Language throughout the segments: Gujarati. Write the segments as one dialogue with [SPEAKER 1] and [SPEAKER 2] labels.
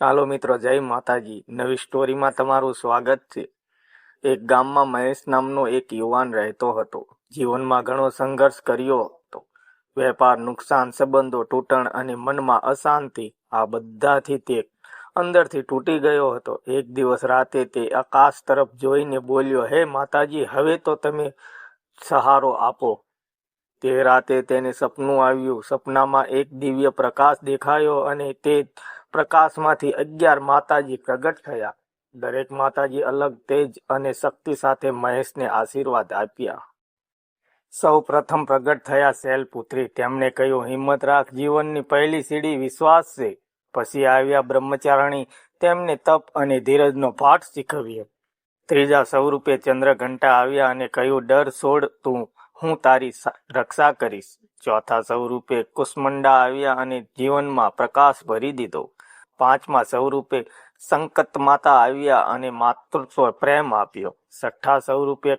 [SPEAKER 1] હાલો મિત્રો, જય માતાજી. નવી સ્ટોરીમાં તમારું સ્વાગત છે. એક ગામમાં મહેશ નામનો એક યુવાન રહેતો હતો. જીવનમાં ઘણો સંઘર્ષ કર્યો હતો. વેપાર નુકસાન, સંબંધો તૂટણ અને મનમાં અશાંતિ, આ બધાથી તે અંદરથી તૂટી ગયો હતો. એક દિવસ રાતે તે આકાશ તરફ જોઈને બોલ્યો, હે માતાજી, હવે તો તમે સહારો આપો. તે રાતે તેને સપનું આવ્યું. સપનામાં એક દિવ્ય પ્રકાશ દેખાયો અને તે પ્રકાશમાંથી 11 માતાજી પ્રગટ થયા. દરેક માતાજી અલગ તેજ અને શક્તિ સાથે મહેશને આશીર્વાદ આપ્યા. સૌ પ્રથમ પ્રગટ થયા શૈલપુત્રી. તેમણે કહ્યું, હિંમત રાખ, જીવનની પહેલી સીડી વિશ્વાસ છે. પછી આવ્યા બ્રહ્મચારિણી. તેમને તપ અને ધીરજનો પાઠ શીખવ્યો. ત્રીજા સ્વરૂપે ચંદ્રઘંટા આવ્યા અને કહ્યું, ડર છોડ, હું તારી રક્ષા કરીશ. ચોથા સ્વરૂપે કુષ્માંડા આવ્યા અને જીવનમાં પ્રકાશ ભરી દીધો. પાંચમા સ્વરૂપે સંકટ માતા આવ્યા અને માતૃત્વ પ્રેમ આપ્યો. છઠ્ઠા સ્વરૂપે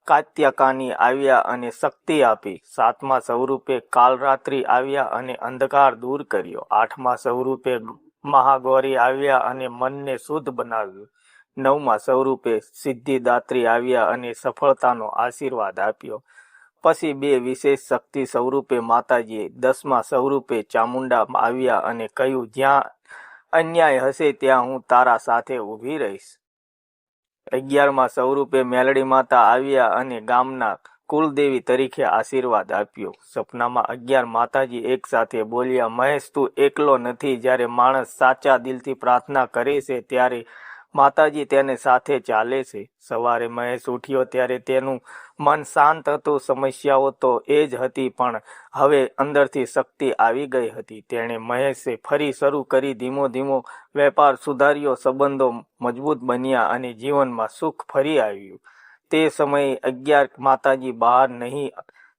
[SPEAKER 1] કાત્યાયની આવ્યા અને શક્તિ આપી. સાતમા સ્વરૂપે કાલરાત્રિ આવ્યા અને અંધકાર દૂર કર્યો. આઠમા સ્વરૂપે મહાગૌરી આવ્યા અને મનને શુદ્ધ બનાવ્યું. નવમા સ્વરૂપે સિદ્ધિદાત્રી આવ્યા અને સફળતાનો આશીર્વાદ આપ્યો. પછી બે વિશેષ શક્તિ સ્વરૂપે માતાજીએ 10મા સ્વરૂપે ચામુંડા આવ્યા અને કહ્યું, જ્યાં અન્યાય હશે ત્યાં હું તારા સાથે ઊભી રહીશ. 11મા સ્વરૂપે મેલડી માતા આવ્યા અને ગામના કુલદેવી તરીકે આશીર્વાદ આપ્યો. સપનામાં 11 માતાજી એક સાથે બોલ્યા, મહેશ, તું એકલો નથી. જ્યારે માણસ સાચા દિલથી પ્રાર્થના કરે છે ત્યારે માતાજી તેને સાથે ચાલે છે. સવારે મહેશ ઉઠ્યો ત્યારે તેનું મન શાંત હતું. સમસ્યાઓ તો એ જ હતી, પણ હવે અંદરથી શક્તિ આવી ગઈ હતી. તેણે મહેશે ફરી શરૂ કરી. ધીમો ધીમો વેપાર સુધાર્યો, સંબંધો મજબૂત બન્યા અને જીવનમાં સુખ ફરી આવ્યું. તે સમયે 11 માતાજી બહાર નહીં,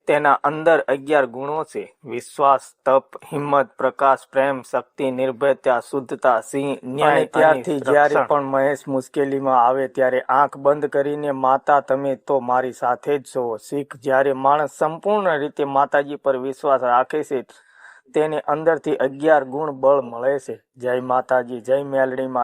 [SPEAKER 1] તેના અંદર 11 ગુણો છે: વિશ્વાસ, તપ, હિંમત, પ્રકાશ, પ્રેમ, શક્તિ, નિર્ભયતા, શુદ્ધતા, સિંહ, ન્યાય. ત્યારથી જ્યારે પણ મહેશ મુશ્કેલીમાં આવે ત્યારે આંખ બંધ કરીને, માતા, તમે તો મારી સાથે જ છો, શીખ. જ્યારે માણસ સંપૂર્ણ રીતે માતાજી પર વિશ્વાસ રાખે છે તેને અંદરથી 11 ગુણ બળ મળે છે. જય માતાજી, જય મેલડી માં.